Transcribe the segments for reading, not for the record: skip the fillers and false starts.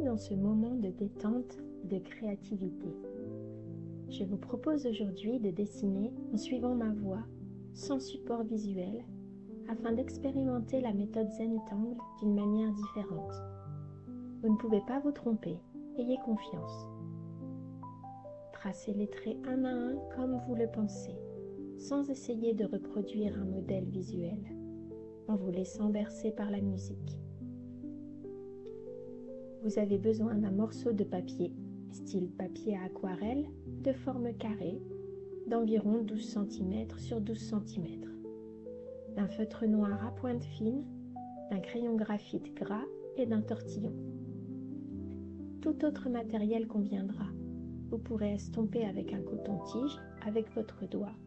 dans ce moment de détente et de créativité. Je vous propose aujourd'hui de dessiner en suivant ma voix, sans support visuel, afin d'expérimenter la méthode Zentangle d'une manière différente. Vous ne pouvez pas vous tromper, ayez confiance. Tracez les traits un à un comme vous le pensez, sans essayer de reproduire un modèle visuel, en vous laissant bercer par la musique. Vous avez besoin d'un morceau de papier, style papier à aquarelle, de forme carrée, d'environ 12 cm sur 12 cm, d'un feutre noir à pointe fine, d'un crayon graphite gras et d'un tortillon. Tout autre matériel conviendra. Vous pourrez estomper avec un coton-tige avec votre doigt.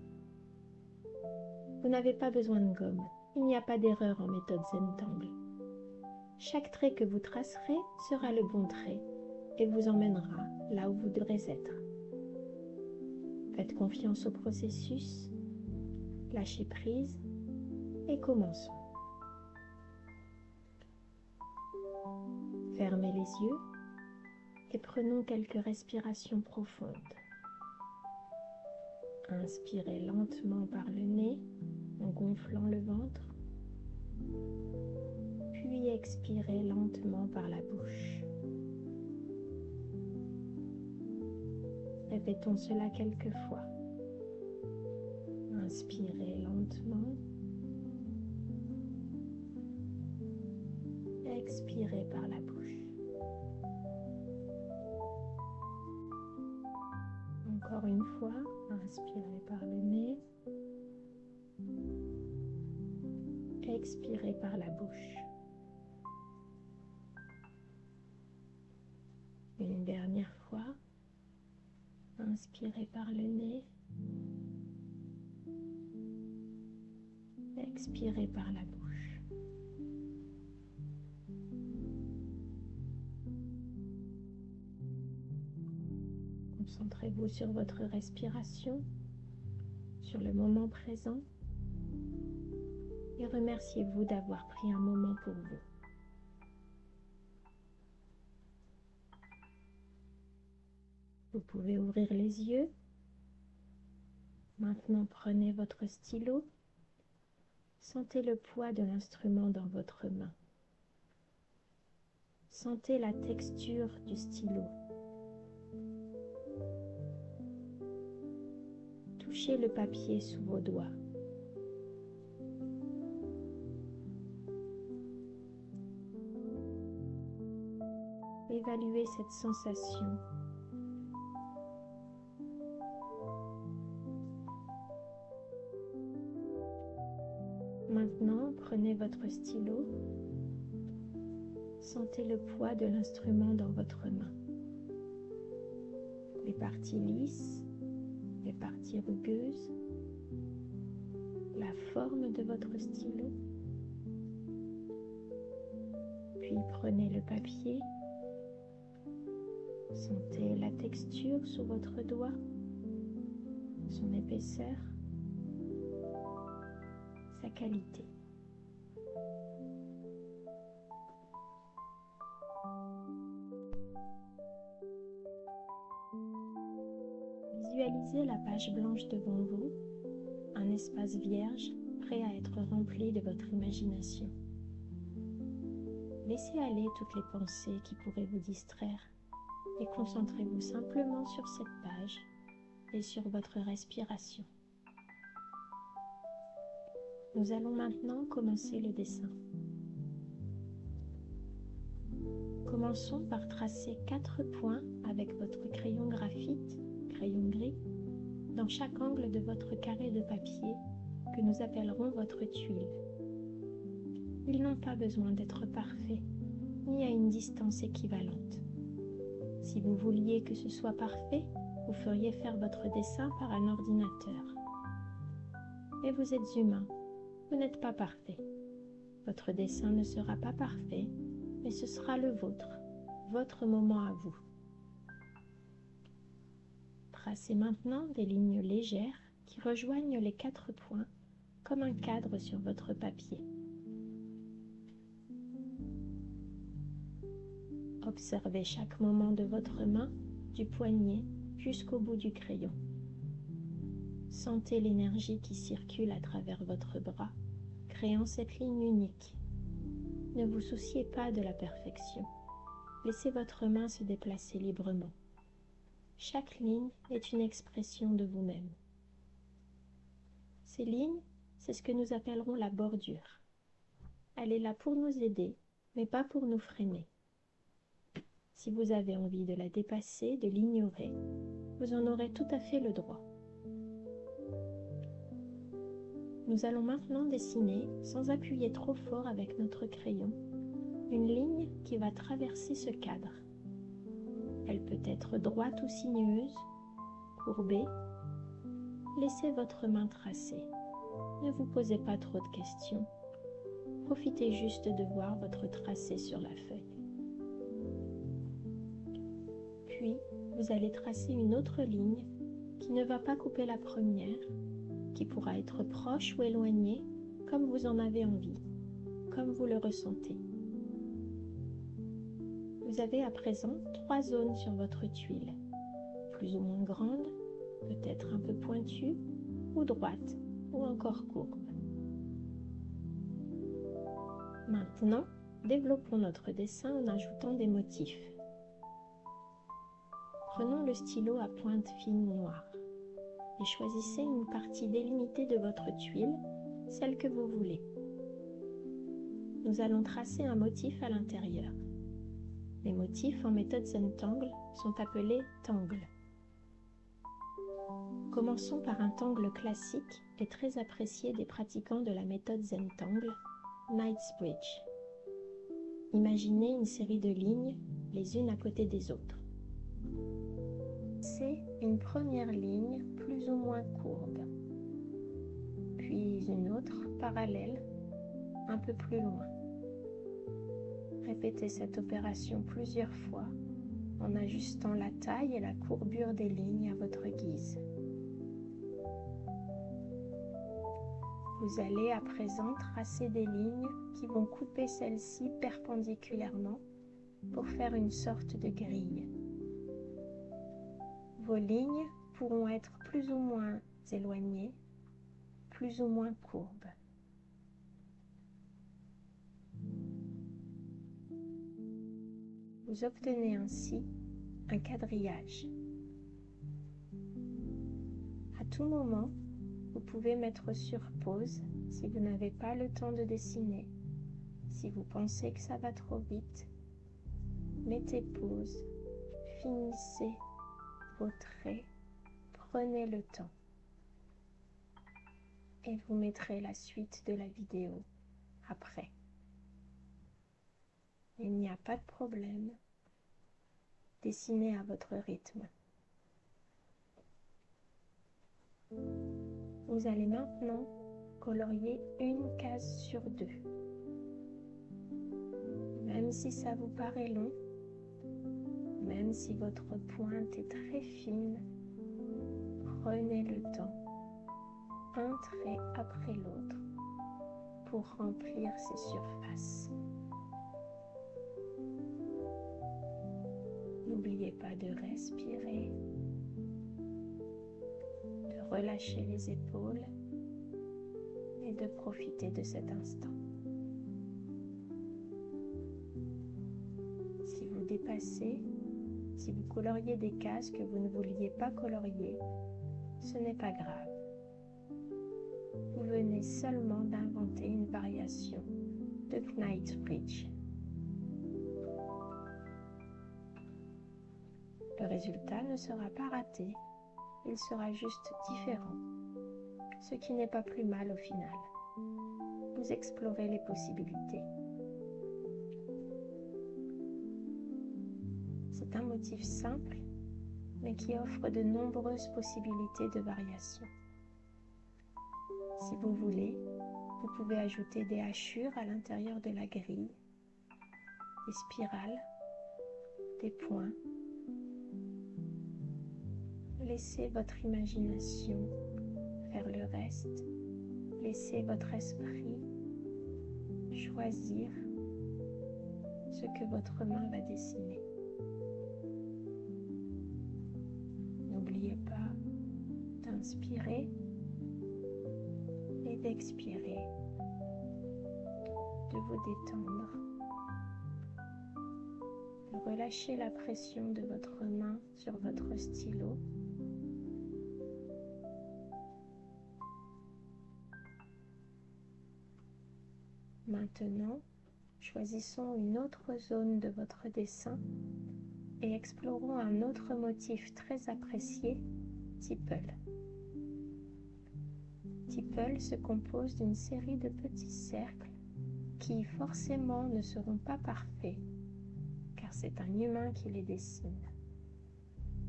Vous n'avez pas besoin de gomme. Il n'y a pas d'erreur en méthode Zentangle. Chaque trait que vous tracerez sera le bon trait et vous emmènera là où vous devrez être. Faites confiance au processus, lâchez prise et commençons. Fermez les yeux et prenons quelques respirations profondes. Inspirez lentement par le nez en gonflant le ventre, puis expirez lentement par la bouche. Répétons cela quelques fois. Inspirez lentement, expirez par la bouche. Encore une fois, inspirez par le nez, expirez par la bouche. Une dernière fois, inspirez par le nez, expirez par la bouche. Concentrez-vous sur votre respiration, sur le moment présent et remerciez-vous d'avoir pris un moment pour vous. Vous pouvez ouvrir les yeux. Maintenant, prenez votre stylo. Sentez le poids de l'instrument dans votre main. Sentez la texture du stylo. Touchez le papier sous vos doigts. Évaluez cette sensation. Maintenant, prenez votre stylo. Sentez le poids de l'instrument dans votre main. Les parties lisses, les parties rugueuses, la forme de votre stylo. Puis prenez le papier. Sentez la texture sous votre doigt, son épaisseur, sa qualité. Visualisez la page blanche devant vous, un espace vierge prêt à être rempli de votre imagination. Laissez aller toutes les pensées qui pourraient vous distraire et concentrez-vous simplement sur cette page et sur votre respiration. Nous allons maintenant commencer le dessin. Commençons par tracer 4 points avec votre crayon graphite, crayon gris, dans chaque angle de votre carré de papier que nous appellerons votre tuile. Ils n'ont pas besoin d'être parfaits, ni à une distance équivalente. Si vous vouliez que ce soit parfait, vous feriez faire votre dessin par un ordinateur. Mais vous êtes humain, vous n'êtes pas parfait. Votre dessin ne sera pas parfait, mais ce sera le vôtre, votre moment à vous. Tracez maintenant des lignes légères qui rejoignent les 4 points comme un cadre sur votre papier. Observez chaque moment de votre main, du poignet jusqu'au bout du crayon. Sentez l'énergie qui circule à travers votre bras, créant cette ligne unique. Ne vous souciez pas de la perfection. Laissez votre main se déplacer librement. Chaque ligne est une expression de vous-même. Ces lignes, c'est ce que nous appellerons la bordure. Elle est là pour nous aider, mais pas pour nous freiner. Si vous avez envie de la dépasser, de l'ignorer, vous en aurez tout à fait le droit. Nous allons maintenant dessiner, sans appuyer trop fort avec notre crayon, une ligne qui va traverser ce cadre. Elle peut être droite ou sinueuse, courbée. Laissez votre main tracer. Ne vous posez pas trop de questions. Profitez juste de voir votre tracé sur la feuille. Puis, vous allez tracer une autre ligne qui ne va pas couper la première, qui pourra être proche ou éloignée comme vous en avez envie, comme vous le ressentez. Vous avez à présent 3 zones sur votre tuile, plus ou moins grandes, peut-être un peu pointues, ou droites, ou encore courbes. Maintenant, développons notre dessin en ajoutant des motifs. Prenons le stylo à pointe fine noire et choisissez une partie délimitée de votre tuile, celle que vous voulez. Nous allons tracer un motif à l'intérieur. Les motifs en méthode Zentangle sont appelés tangles. Commençons par un tangle classique et très apprécié des pratiquants de la méthode Zentangle, Knightsbridge. Imaginez une série de lignes, les unes à côté des autres. C'est une première ligne plus ou moins courbe, puis une autre parallèle, un peu plus loin. Répétez cette opération plusieurs fois en ajustant la taille et la courbure des lignes à votre guise. Vous allez à présent tracer des lignes qui vont couper celles-ci perpendiculairement pour faire une sorte de grille. Vos lignes pourront être plus ou moins éloignées, plus ou moins courbes. Vous obtenez ainsi un quadrillage. À tout moment, vous pouvez mettre sur pause si vous n'avez pas le temps de dessiner. Si vous pensez que ça va trop vite, mettez pause, finissez vos traits, prenez le temps. Et vous mettrez la suite de la vidéo après. Il n'y a pas de problème. Dessinez à votre rythme. Vous allez maintenant colorier une case sur 2. Même si ça vous paraît long, même si votre pointe est très fine, prenez le temps, un trait après l'autre, pour remplir ces surfaces. N'oubliez pas de respirer, de relâcher les épaules et de profiter de cet instant. Si vous dépassez, si vous coloriez des cases que vous ne vouliez pas colorier, ce n'est pas grave. Vous venez seulement d'inventer une variation de Knightsbridge. Le résultat ne sera pas raté, il sera juste différent, ce qui n'est pas plus mal au final. Vous explorez les possibilités. C'est un motif simple, mais qui offre de nombreuses possibilités de variation. Si vous voulez, vous pouvez ajouter des hachures à l'intérieur de la grille, des spirales, des points. Laissez votre imagination faire le reste. Laissez votre esprit choisir ce que votre main va dessiner. N'oubliez pas d'inspirer et d'expirer, de vous détendre, de relâcher la pression de votre main sur votre stylo. Maintenant, choisissons une autre zone de votre dessin et explorons un autre motif très apprécié, Tiepel. Tiepel se compose d'une série de petits cercles qui forcément ne seront pas parfaits, car c'est un humain qui les dessine.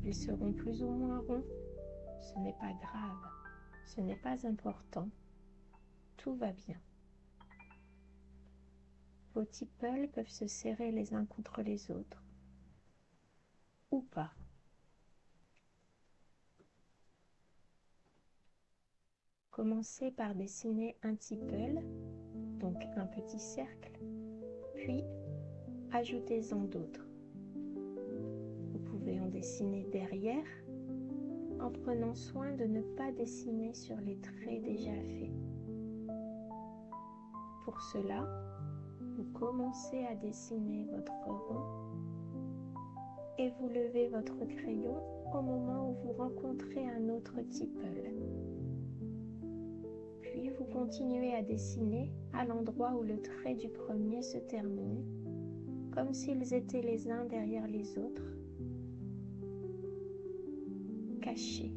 Ils seront plus ou moins ronds, ce n'est pas grave, ce n'est pas important, tout va bien. Vos tiepels peuvent se serrer les uns contre les autres, ou pas. Commencez par dessiner un tiepel, donc un petit cercle, puis ajoutez-en d'autres. Vous pouvez en dessiner derrière, en prenant soin de ne pas dessiner sur les traits déjà faits. Pour cela, vous commencez à dessiner votre rond et vous levez votre crayon au moment où vous rencontrez un autre tiepel. Puis vous continuez à dessiner à l'endroit où le trait du premier se termine, comme s'ils étaient les uns derrière les autres, cachés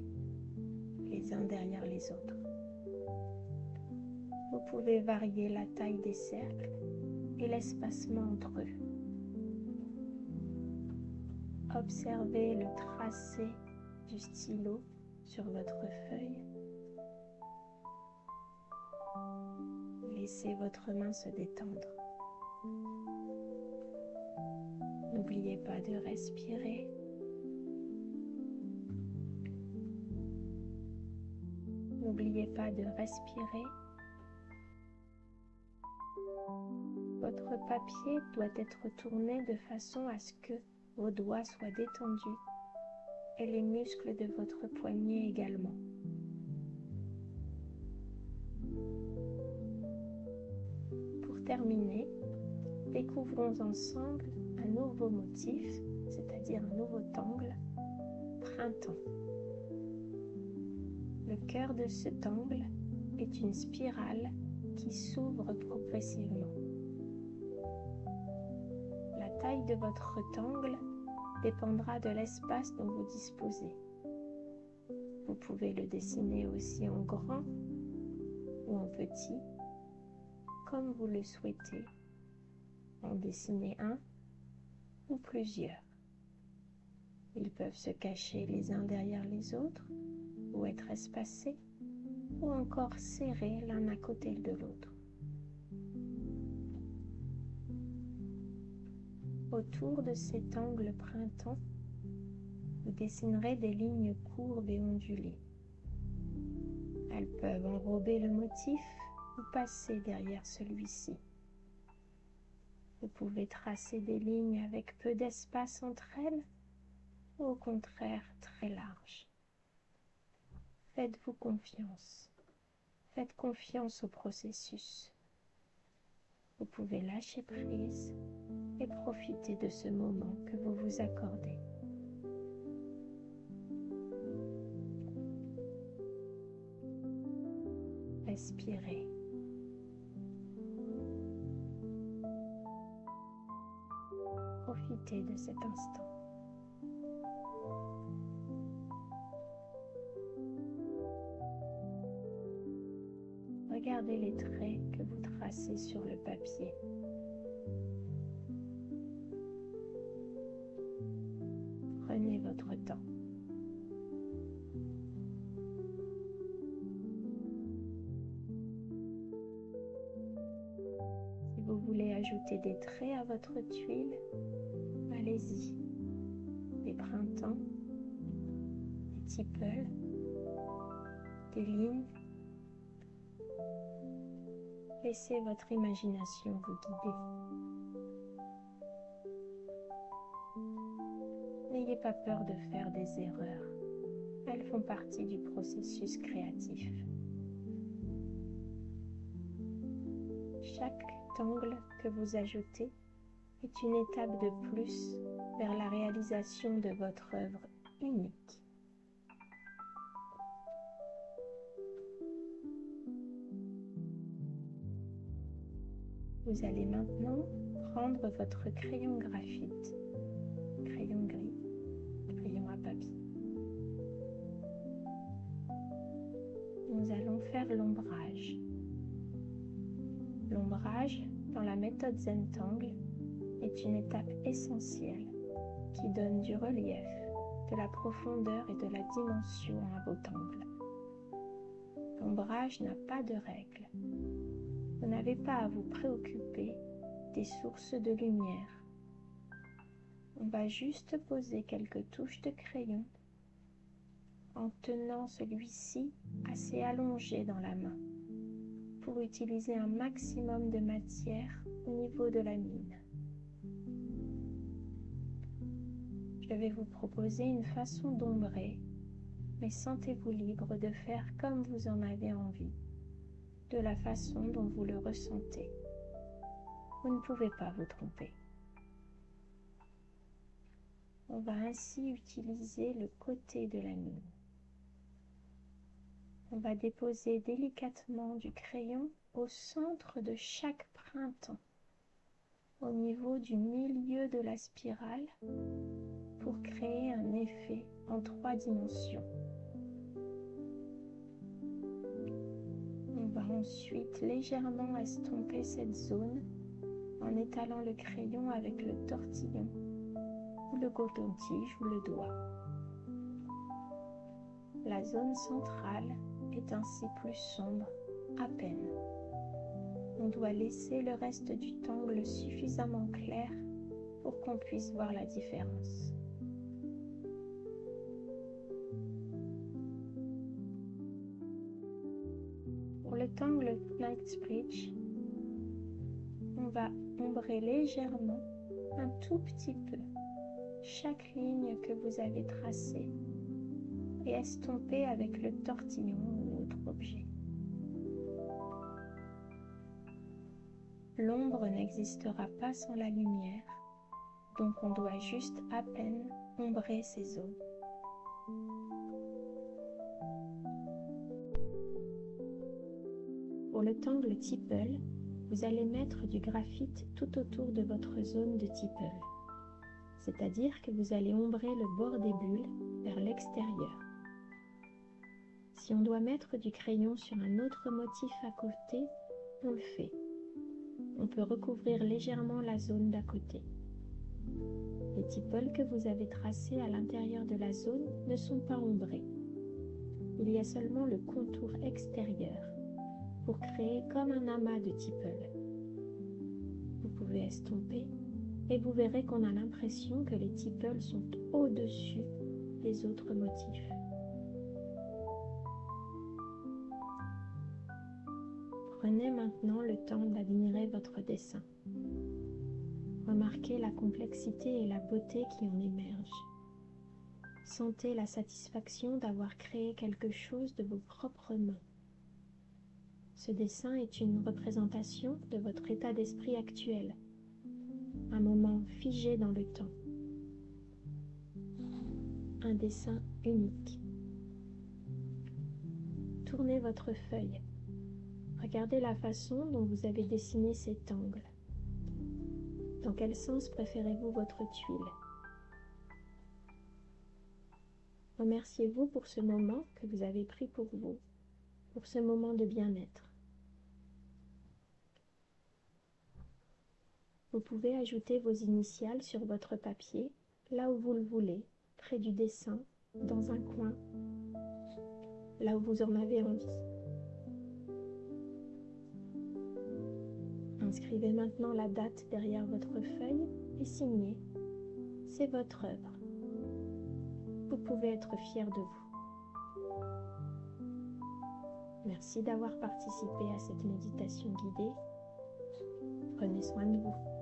les uns derrière les autres. Vous pouvez varier la taille des cercles et l'espacement entre eux. Observez le tracé du stylo sur votre feuille. Laissez votre main se détendre. N'oubliez pas de respirer. N'oubliez pas de respirer. Votre papier doit être tourné de façon à ce que vos doigts soient détendus et les muscles de votre poignet également. Pour terminer, découvrons ensemble un nouveau motif, c'est-à-dire un nouveau tangle, printemps. Le cœur de cet angle est une spirale qui s'ouvre progressivement. La taille de votre rectangle dépendra de l'espace dont vous disposez. Vous pouvez le dessiner aussi en grand ou en petit, comme vous le souhaitez. En dessiner un ou plusieurs. Ils peuvent se cacher les uns derrière les autres ou être espacés ou encore serrés l'un à côté de l'autre. Autour de cet angle printemps, vous dessinerez des lignes courbes et ondulées. Elles peuvent enrober le motif ou passer derrière celui-ci. Vous pouvez tracer des lignes avec peu d'espace entre elles ou au contraire très larges. Faites-vous confiance. Faites confiance au processus. Vous pouvez lâcher prise et profiter de ce moment que vous vous accordez. Respirez. Profitez de cet instant. Regardez les traits que vous tracez sur le papier. Prenez votre temps. Si vous voulez ajouter des traits à votre tuile, allez-y. Des printemps, des tiepels, des lignes. Laissez votre imagination vous guider. N'ayez pas peur de faire des erreurs. Elles font partie du processus créatif. Chaque tangle que vous ajoutez est une étape de plus vers la réalisation de votre œuvre unique. Vous allez maintenant prendre votre crayon graphite, crayon gris, crayon à papier. Nous allons faire l'ombrage. L'ombrage, dans la méthode Zentangle, est une étape essentielle qui donne du relief, de la profondeur et de la dimension à vos tangles. L'ombrage n'a pas de règles. Vous n'avez pas à vous préoccuper des sources de lumière. On va juste poser quelques touches de crayon en tenant celui-ci assez allongé dans la main pour utiliser un maximum de matière au niveau de la mine. Je vais vous proposer une façon d'ombrer, mais sentez-vous libre de faire comme vous en avez envie, de la façon dont vous le ressentez. Vous ne pouvez pas vous tromper. On va ainsi utiliser le côté de la mine. On va déposer délicatement du crayon au centre de chaque printemps, au niveau du milieu de la spirale, pour créer un effet en 3 dimensions. On va ensuite légèrement estomper cette zone en étalant le crayon avec le tortillon, ou le coton-tige ou le doigt. La zone centrale est ainsi plus sombre, à peine. On doit laisser le reste du tangle suffisamment clair pour qu'on puisse voir la différence. Pour le tangle Knightsbridge, on va ombrer légèrement, un tout petit peu, chaque ligne que vous avez tracée et estomper avec le tortillon ou autre objet. L'ombre n'existera pas sans la lumière, donc on doit juste à peine ombrer ces zones. Pour le tangle Tipple, vous allez mettre du graphite tout autour de votre zone de Tipple, c'est-à-dire que vous allez ombrer le bord des bulles vers l'extérieur. Si on doit mettre du crayon sur un autre motif à côté, on le fait. On peut recouvrir légèrement la zone d'à côté. Les tipples que vous avez tracés à l'intérieur de la zone ne sont pas ombrés. Il y a seulement le contour extérieur pour créer comme un amas de tipples. Vous pouvez estomper et vous verrez qu'on a l'impression que les tipples sont au-dessus des autres motifs. Prenez maintenant le temps d'admirer votre dessin. Remarquez la complexité et la beauté qui en émergent. Sentez la satisfaction d'avoir créé quelque chose de vos propres mains. Ce dessin est une représentation de votre état d'esprit actuel, un moment figé dans le temps. Un dessin unique. Tournez votre feuille. Regardez la façon dont vous avez dessiné cet angle. Dans quel sens préférez-vous votre tuile? Remerciez-vous pour ce moment que vous avez pris pour vous, pour ce moment de bien-être. Vous pouvez ajouter vos initiales sur votre papier, là où vous le voulez, près du dessin, dans un coin, là où vous en avez envie. Inscrivez maintenant la date derrière votre feuille et signez. C'est votre œuvre. Vous pouvez être fier de vous. Merci d'avoir participé à cette méditation guidée. Prenez soin de vous.